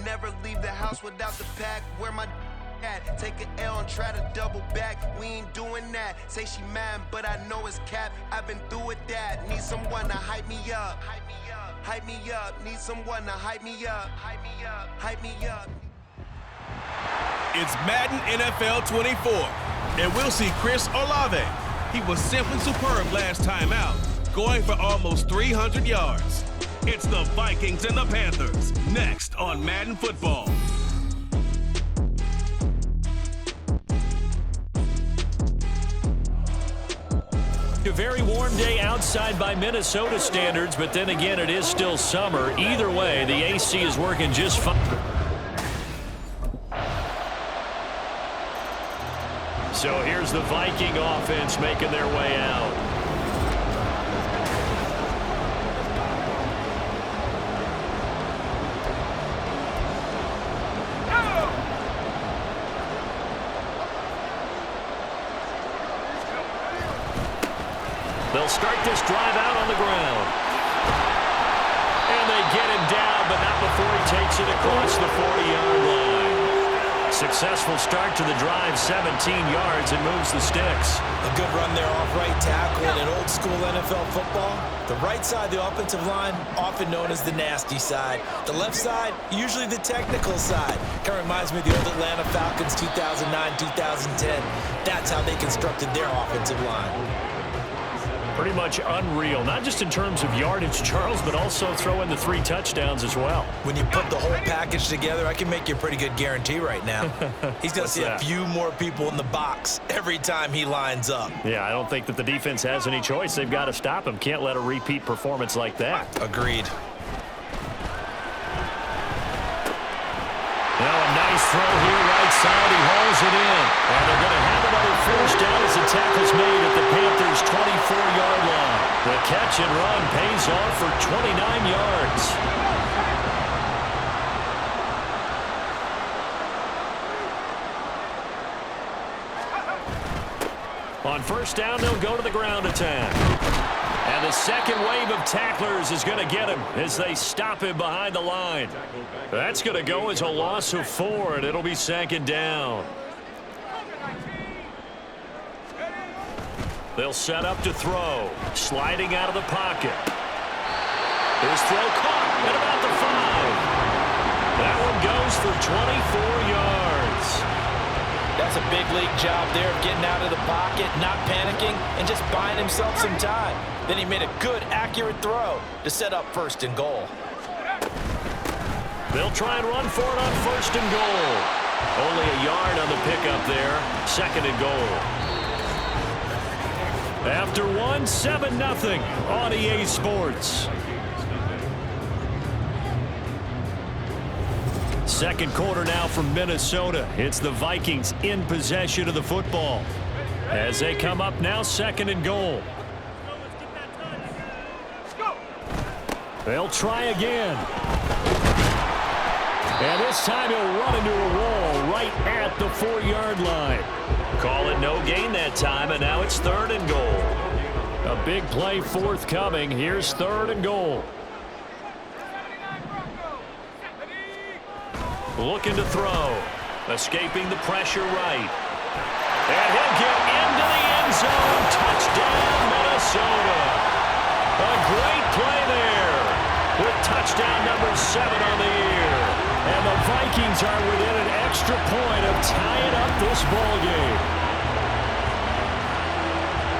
never leave the house without the pack. Where my at? Take an L and try to double back. We ain't doing that. Say she mad, but I know it's cap. I've been through with that. Need someone to hype me up. Hype me up. Hype me up. Need someone to hype me up. Hype me up. Hype me up. It's Madden NFL 24, and we'll see Chris Olave. He was simply superb last time out, going for almost 300 yards. It's the Vikings and the Panthers, next on Madden Football. A very warm day outside by Minnesota standards, but then again, it is still summer. Either way, the AC is working just fine. So here's the Viking offense making their way out. They'll start this drive out on the ground. And they get him down, but not before he takes it across the 40-yard line. Successful start to the drive, 17 yards, and moves the sticks. A good run there off right tackle. In old school NFL football, the right side of the offensive line, often known as the nasty side. The left side, usually the technical side. Kind of reminds me of the old Atlanta Falcons 2009-2010. That's how they constructed their offensive line. Pretty much unreal, not just in terms of yardage, Charles, but also throw in the 3 touchdowns as well. When you put the whole package together, I can make you a pretty good guarantee right now. He's going to see a few more people in the box every time he lines up. Yeah, I don't think that the defense has any choice. They've got to stop him. Can't let a repeat performance like that. Agreed. Now a nice throw here, right side. He hauls it in. And they're going to have another first down as the tackle's made at the Panthers' 24-yard line. The catch and run pays off for 29 yards. On first down, they'll go to the ground attack. And the second wave of tacklers is going to get him as they stop him behind the line. That's going to go as a loss of 4, and it'll be second down. They'll set up to throw. Sliding out of the pocket. His throw caught at about the 5. That one goes for 24 yards. That's a big league job there of getting out of the pocket, not panicking, and just buying himself some time. Then he made a good, accurate throw to set up first and goal. They'll try and run for it on first and goal. Only a yard on the pickup there. Second and goal. After one, 7-0 on EA Sports. Second quarter now from Minnesota. It's the Vikings in possession of the football. As they come up now, second and goal. They'll try again. And this time he'll run into a wall right at the 4-yard line. Call it no gain that time, and now it's third and goal. A big play forthcoming. Here's third and goal. Looking to throw. Escaping the pressure right. And he'll get into the end zone. Touchdown, Minnesota. A great play there with touchdown number 7 on the year. And the Vikings are within an extra point of tying up this ball game.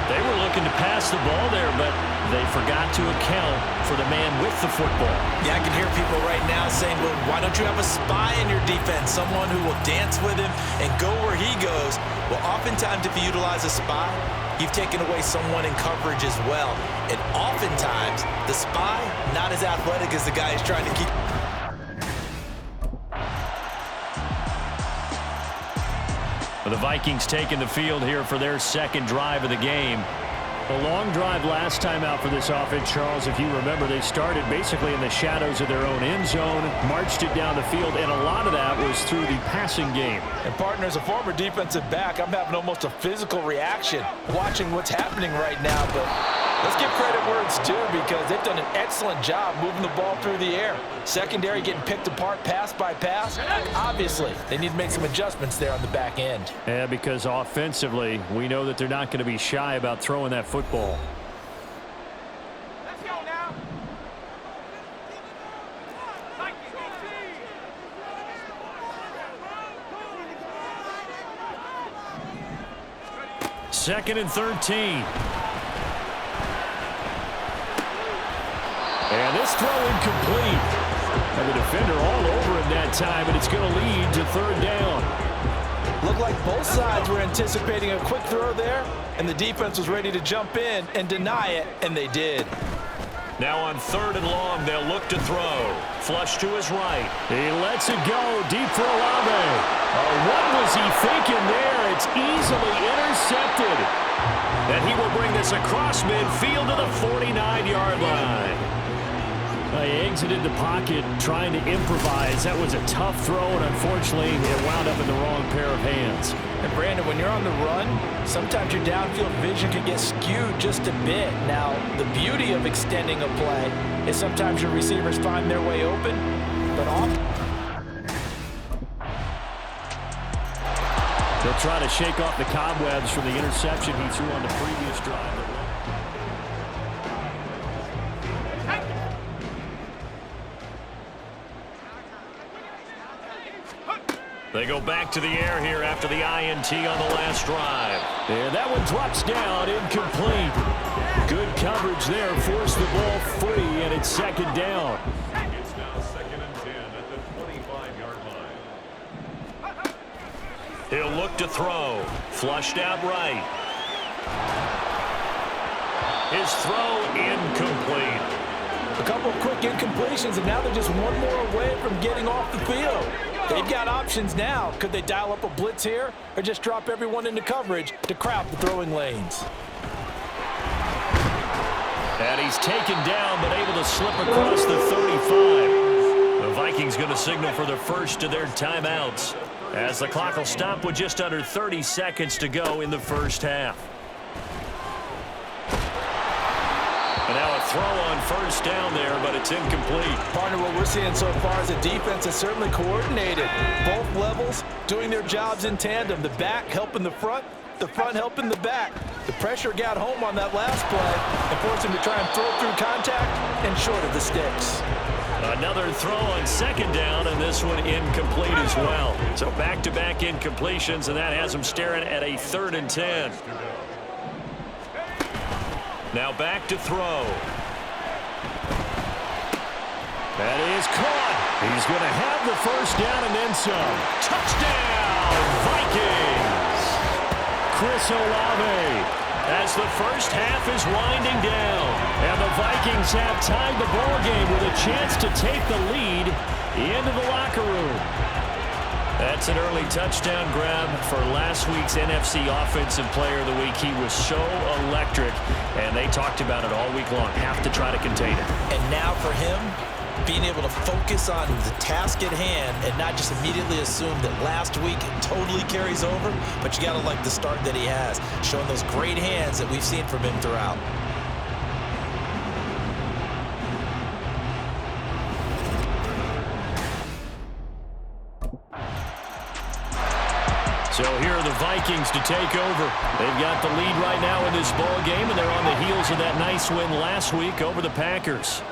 They were looking to pass the ball there, but they forgot to account for the man with the football. Yeah, I can hear people right now saying, well, why don't you have a spy in your defense, someone who will dance with him and go where he goes? Well, oftentimes if you utilize a spy, you've taken away someone in coverage as well. And oftentimes, the spy, not as athletic as the guy who's trying to keep... The Vikings taking the field here for their second drive of the game. A long drive last time out for this offense, Charles. If you remember, they started basically in the shadows of their own end zone, marched it down the field, and a lot of that was through the passing game. And partner, as a former defensive back, I'm having almost a physical reaction watching what's happening right now. But Let's give credit where it's due because they've done an excellent job moving the ball through the air. Secondary getting picked apart pass by pass. Obviously, they need to make some adjustments there on the back end. Yeah, because offensively, we know that they're not going to be shy about throwing that football. Let's go now. 2nd and 13. And this throw incomplete. And the defender all over him that time, and it's going to lead to 3rd down. Looked like both sides were anticipating a quick throw there, and the defense was ready to jump in and deny it, and they did. Now on 3rd and long, they'll look to throw. Flush to his right. He lets it go deep for Olave. What was he thinking there? It's easily intercepted. And he will bring this across midfield to the 49-yard line. He exited the pocket trying to improvise. That was a tough throw, and unfortunately, it wound up in the wrong pair of hands. And Brandon, when you're on the run, sometimes your downfield vision can get skewed just a bit. Now, the beauty of extending a play is sometimes your receivers find their way open, but They'll try to shake off the cobwebs from the interception he threw on the previous drive. They go back to the air here after the INT on the last drive. And that one drops down, incomplete. Good coverage there, forced the ball free, and it's 2nd down. It's now 2nd and 10 at the 25-yard line. He'll look to throw. Flushed out right. His throw incomplete. a couple of quick incompletions, and now they're just one more away from getting off the field. They've got options now. Could they dial up a blitz here or just drop everyone into coverage to crowd the throwing lanes? And he's taken down but able to slip across the 35. The Vikings going to signal for the first of their timeouts as the clock will stop with just under 30 seconds to go in the first half. And now a throw on first down there, but it's incomplete. Partner, what we're seeing so far is the defense is certainly coordinated. Both levels doing their jobs in tandem. The back helping the front helping the back. The pressure got home on that last play and forced him to try and throw through contact and short of the sticks. Another throw on second down, and this one incomplete as well. So back-to-back incompletions, and that has him staring at a 3rd and 10. Now back to throw. That is caught. He's going to have the first down and then some. Touchdown, Vikings! Chris Olave as the first half is winding down. And the Vikings have tied the ball game with a chance to take the lead into the locker room. That's an early touchdown grab for last week's NFC Offensive Player of the Week. He was so electric, and they talked about it all week long. Have to try to contain it. And now for him, being able to focus on the task at hand and not just immediately assume that last week totally carries over, but you got to like the start that he has, showing those great hands that we've seen from him throughout. So here are the Vikings to take over. They've got the lead right now in this ball game, and they're on the heels of that nice win last week over the Packers.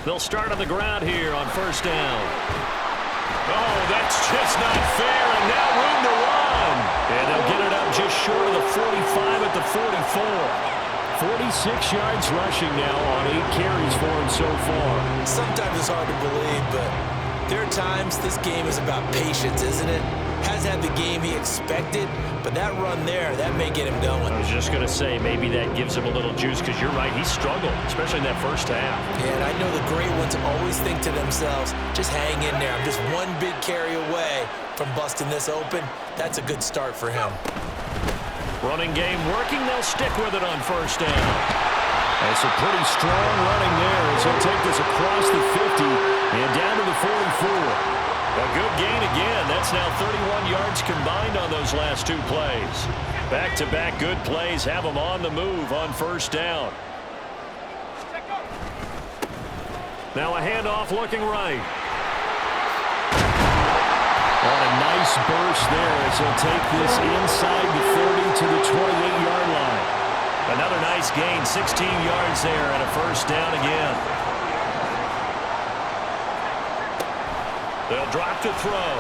They'll start on the ground here on first down. Oh, that's just not fair, and now room to run. And they'll get it up just short of the 45 at the 44. 46 yards rushing now on 8 carries for him so far. Sometimes it's hard to believe, but there are times this game is about patience, isn't it? Hasn't had the game he expected, but that run there, that may get him going. I was just going to say, maybe that gives him a little juice, because you're right, he struggled, especially in that first half. Yeah, and I know the great ones always think to themselves, just hang in there. I'm just one big carry away from busting this open. That's a good start for him. Running game working, they'll stick with it on first down. That's a pretty strong running there as he'll take this across the 50 and down to the 44. A good gain again. That's now 31 yards combined on those last 2 plays. Back-to-back good plays have them on the move on first down. Now a handoff looking right. On a nice burst there as he'll take this inside the 30 to the 28-yard line. Another nice gain, 16 yards there and a first down again. They'll drop to throw.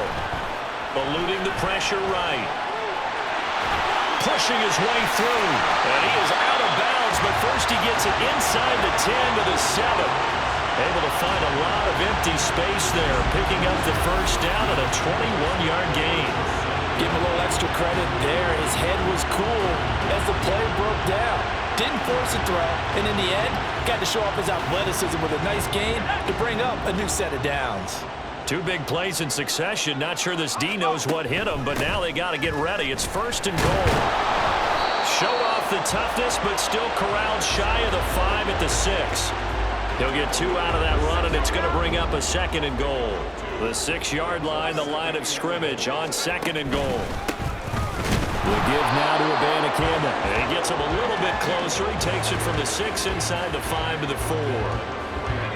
Eluding the pressure right. Pushing his way through. And he is out of bounds, but first he gets it inside the 10 to the 7. Able to find a lot of empty space there, picking up the first down at a 21-yard gain. Give him a little extra credit there. His head was cool as the play broke down. Didn't force a throw, and in the end, got to show off his athleticism with a nice gain to bring up a new set of downs. Two big plays in succession. Not sure this D knows what hit him, but now they got to get ready. It's first and goal. Show off the toughness, but still corralled shy of the 5 at the 6. He'll get 2 out of that run, and it's going to bring up a second and goal. The 6-yard line, the line of scrimmage on second and goal. The give now to Abanikanda. And he gets him a little bit closer. He takes it from the 6 inside the 5 to the 4.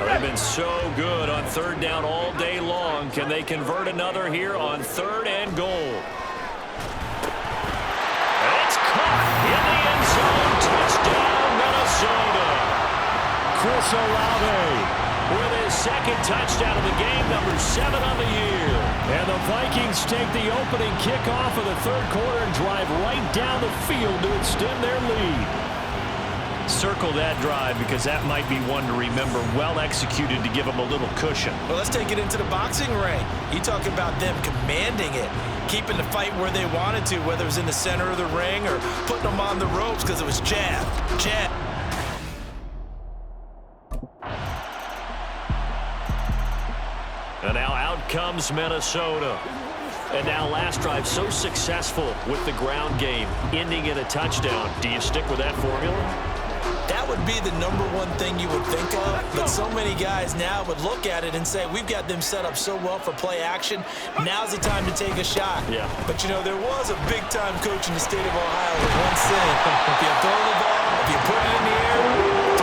They've been so good on third down all day long. Can they convert another here on third and goal? And it's caught in the end zone. Touchdown, Minnesota. Chris Olave with his second touchdown of the game, number 7 on the year. And the Vikings take the opening kickoff of the third quarter and drive right down the field to extend their lead. Circle that drive because that might be one to remember. Well executed to give them a little cushion. Well, let's take it into the boxing ring. You talk about them commanding it, keeping the fight where they wanted to, whether it was in the center of the ring or putting them on the ropes because it was jab, jab. And now out comes Minnesota. And now last drive so successful with the ground game, ending in a touchdown. Do you stick with that formula? That would be the #1 thing you would think of, but so many guys now would look at it and say, we've got them set up so well for play action, now's the time to take a shot. Yeah. But, you know, there was a big-time coach in the state of Ohio that once said, if you throw the ball, if you put it in the air,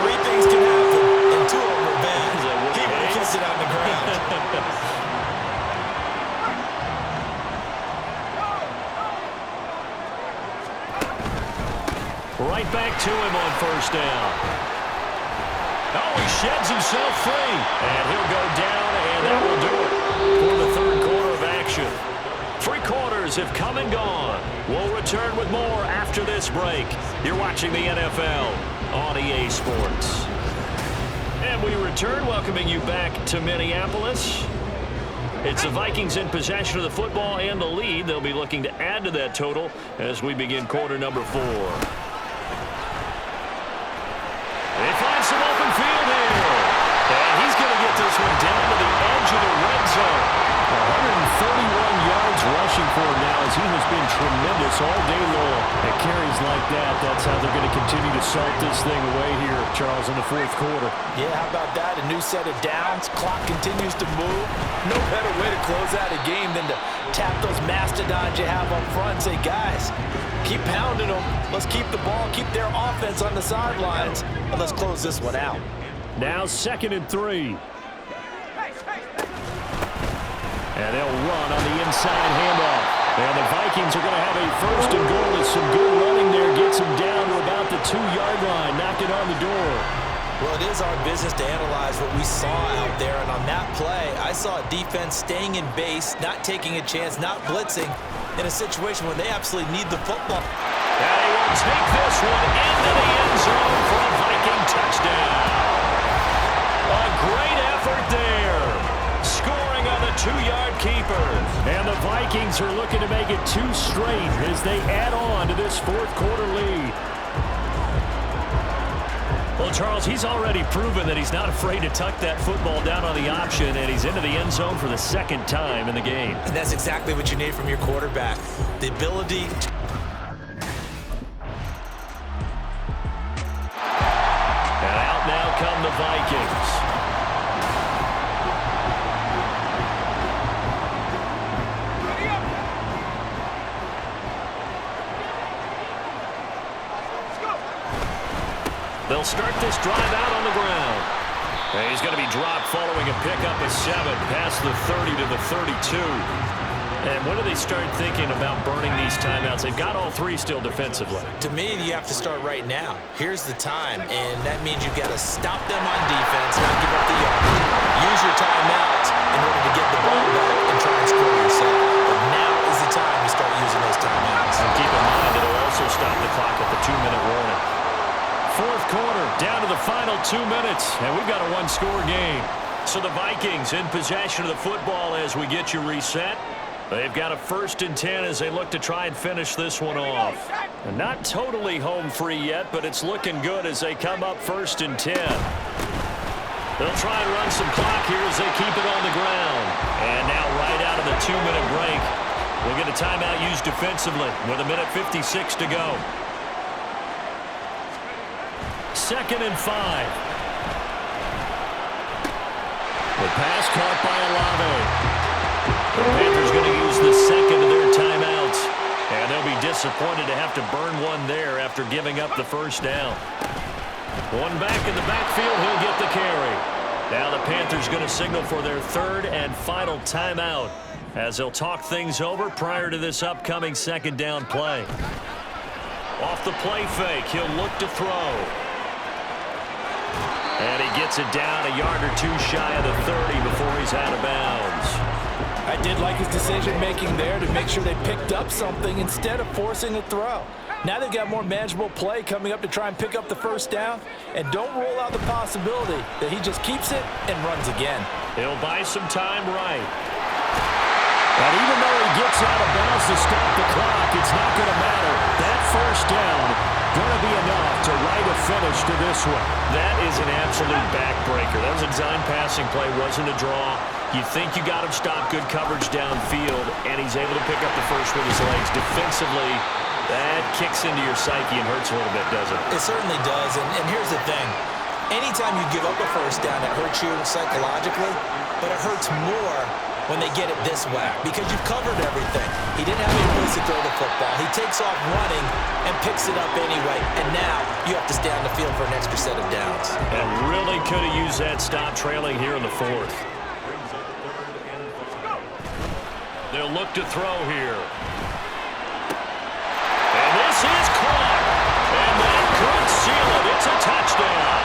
3 things can happen, and 2 of them are bad. He would have kissed it on the ground. Right back to him on first down. Oh, he sheds himself free. And he'll go down, and that will do it for the third quarter of action. 3 quarters have come and gone. We'll return with more after this break. You're watching the NFL on EA Sports. And we return, welcoming you back to Minneapolis. It's the Vikings in possession of the football and the lead. They'll be looking to add to that total as we begin quarter number 4. They find some open field here. And he's going to get this one down to the edge of the red zone. 131 yards rushing for him now as he has been tremendous all day long. At carries like that, that's how they're going to continue to salt this thing away here, Charles, in the fourth quarter. Yeah, how about that? A new set of downs. Clock continues to move. No better way to close out a game than to tap those mastodons you have up front and say, guys, keep pounding them. Let's keep the ball, keep their offense on the sidelines, and let's close this one out. Now 2nd and 3. And they'll run on the inside handoff. And the Vikings are going to have a first and goal with some good running there. Gets them down to about the 2-yard line. Knock it on the door. Well, it is our business to analyze what we saw out there. And on that play, I saw a defense staying in base, not taking a chance, not blitzing, in a situation where they absolutely need the football. And he will take this one into the end zone for a Viking touchdown. A great effort there. Scoring on the 2-yard keeper. And the Vikings are looking to make it 2 straight as they add on to this fourth quarter lead. Well, Charles, he's already proven that he's not afraid to tuck that football down on the option, and he's into the end zone for the 2nd time in the game. And that's exactly what you need from your quarterback. The ability to... And out now come the Vikings. They'll start this drive out on the ground. And he's going to be dropped following a pickup of 7 past the 30 to the 32. And when do they start thinking about burning these timeouts? They've got all 3 still defensively. To me, you have to start right now. Here's the time, and that means you've got to stop them on defense, not give up the yardage. Use your timeouts in order to get the ball back and try and score yourself. But now is the time to start using those timeouts. And keep in mind, it'll also stop the clock at the 2-minute warning. Fourth quarter, down to the final 2 minutes, and we've got a 1-score game. So the Vikings in possession of the football as we get you reset. They've got a 1st and 10 as they look to try and finish this one off. And not totally home free yet, but it's looking good as they come up 1st and 10. They'll try and run some clock here as they keep it on the ground. And now right out of the 2-minute break, we'll get a timeout used defensively with 1:56 to go. 2nd and 5. The pass caught by Olave. The Panthers going to use the 2nd of their timeouts. And they'll be disappointed to have to burn one there after giving up the 1st down. One back in the backfield, he'll get the carry. Now the Panthers going to signal for their 3rd and final timeout as they'll talk things over prior to this upcoming 2nd down play. Off the play fake, he'll look to throw. And he gets it down a yard or 2 shy of the 30 before he's out of bounds. I did like his decision-making there to make sure they picked up something instead of forcing a throw. Now they've got more manageable play coming up to try and pick up the 1st down. And don't rule out the possibility that he just keeps it and runs again. He'll buy some time right. And even though he gets out of bounds to stop the clock, it's not going to matter. That 1st down going to be enough to write a finish to this one. That is an absolute backbreaker. That was a design passing play, wasn't a draw. You think you got him stopped, good coverage downfield, and he's able to pick up the 1st with his legs. Defensively, that kicks into your psyche and hurts a little bit, doesn't it? It certainly does, and here's the thing. Anytime you give up a 1st down, it hurts you psychologically, but it hurts more when they get it this way because you've covered everything. He didn't have any place to throw the football. He takes off running and picks it up anyway, and now you have to stay on the field for an extra set of downs. And really could have used that stop trailing here in the 4th. They'll look to throw here. And this is caught. And that could seal it. It's a touchdown.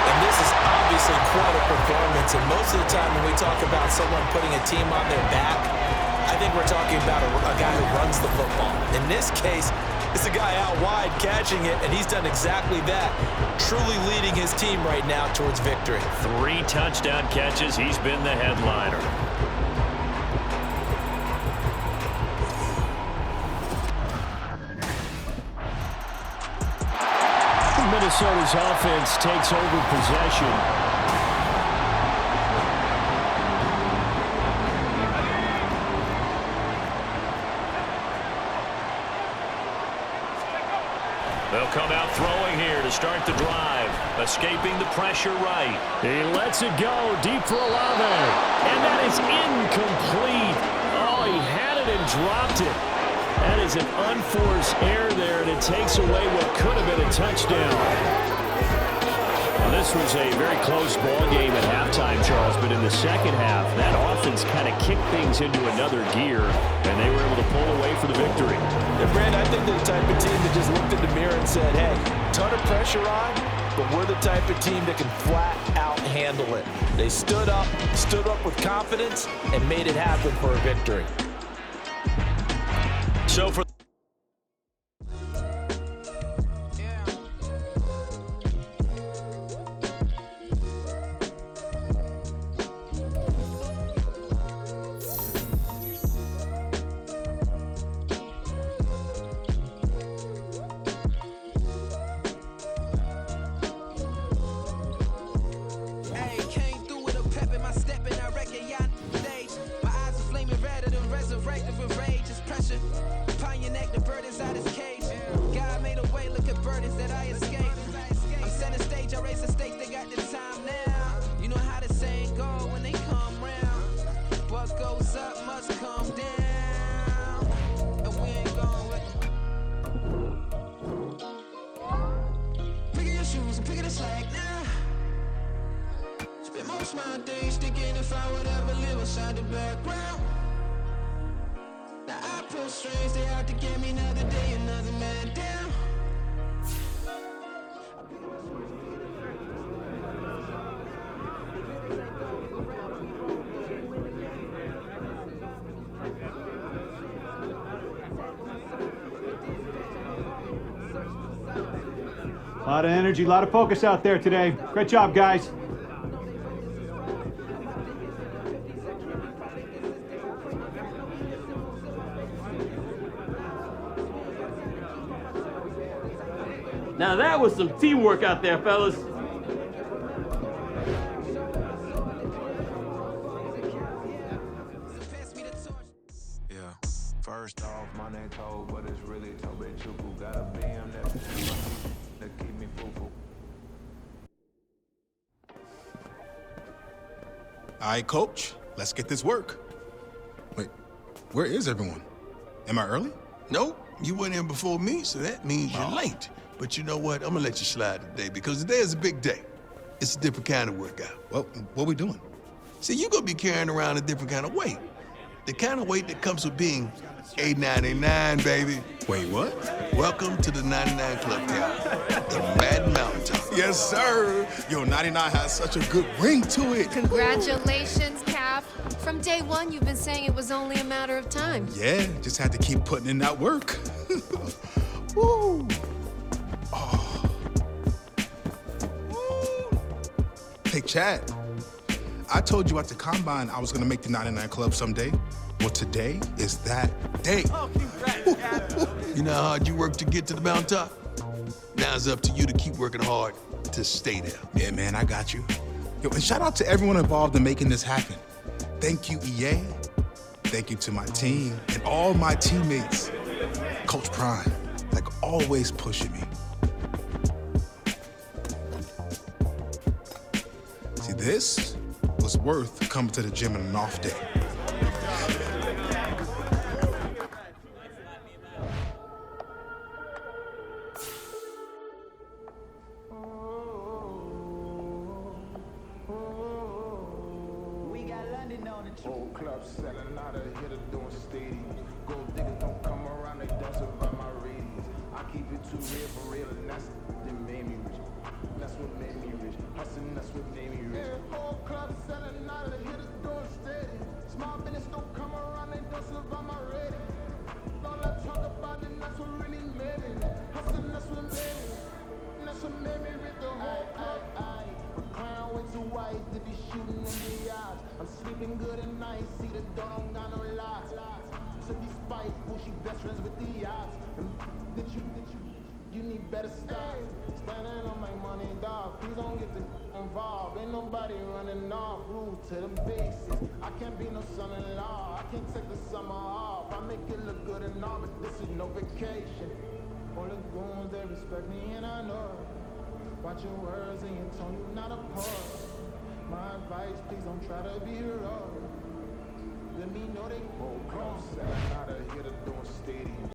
And this is obviously quite a performance. And most of the time when we talk about someone putting a team on their back, I think we're talking about a guy who runs the football. In this case, it's a guy out wide catching it, and he's done exactly that, truly leading his team right now towards victory. 3 touchdown catches. He's been the headliner. Minnesota's offense takes over possession. They'll come out throwing here to start the drive. Escaping the pressure right. He lets it go deep for Olave. And that is incomplete. Oh, he had it and dropped it. That is an unforced error there, and it takes away what could have been a touchdown. Now, this was a very close ball game at halftime, Charles, but in the 2nd half, that offense kind of kicked things into another gear, and they were able to pull away for the victory. And Brand, I think they're the type of team that just looked in the mirror and said, hey, ton of pressure on, but we're the type of team that can flat out handle it. They stood up with confidence, and made it happen for a victory. So for Cross my days thinking if I would ever live inside the background. Now I pull strings, they out to get me another day, another man down. A lot of energy, a lot of focus out there today. Great job, guys. Now that was some teamwork out there, fellas. Yeah, first off, my name Cole, but it's really Tobe Chuku. Got a BM that keep me foo-foo. All right, coach, let's get this work. Wait, where is everyone? Am I early? Nope, you went in before me, so that means you're late. But you know what? I'm gonna let you slide today because today is a big day. It's a different kind of workout. Well, what we doing? See, you're gonna be carrying around a different kind of weight. The kind of weight that comes with being $8.99, baby. Wait, what? Welcome to the 99 Club Town, the Madden Mountaintop. Yes, sir. Yo, 99 has such a good ring to it. Congratulations, Cap. From day one, you've been saying it was only a matter of time. Yeah, just had to keep putting in that work. Woo. Oh. Woo. Hey, Chad. I told you at the Combine I was gonna make the 99 Club someday. Well, today is that day. Oh, congrats, Cap. You know how hard you work to get to the mountaintop? Now it's up to you to keep working hard to stay there. Yeah, man, I got you. Yo, and shout out to everyone involved in making this happen. Thank you, EA. Thank you to my team and all my teammates. Coach Prime, like always pushing me. See, this was worth coming to the gym on an off day. Old club selling out of hitter doing stadiums. Gold diggers don't come around, they don't survive my radius. I keep it too real for real, and that's what made me rich. That's what made me rich. Hustling, that's what made me rich. Old club selling out of hitters doing stadiums. Small business don't come around, they don't survive my rating. All I talk about it, that's what really made me. Hustling, that's what made me. That's what made me rich. I. A crown way too white to be shooting in the eyes. I'm sleeping good at night, see the door don't got no lights. So despite who she best friends with the odds. Did you need better stuff. Standing on my money, dog. Please don't get involved. Ain't nobody running off. Rules to the basics. I can't be no son-in-law. I can't take the summer off. I make it look good and all, but this is no vacation. All the goons, they respect me and I know it. Watch your words and your tone, you not a part. My advice, please don't try to be heroic. Let me know they won't come. Selling out of here to doing stadiums.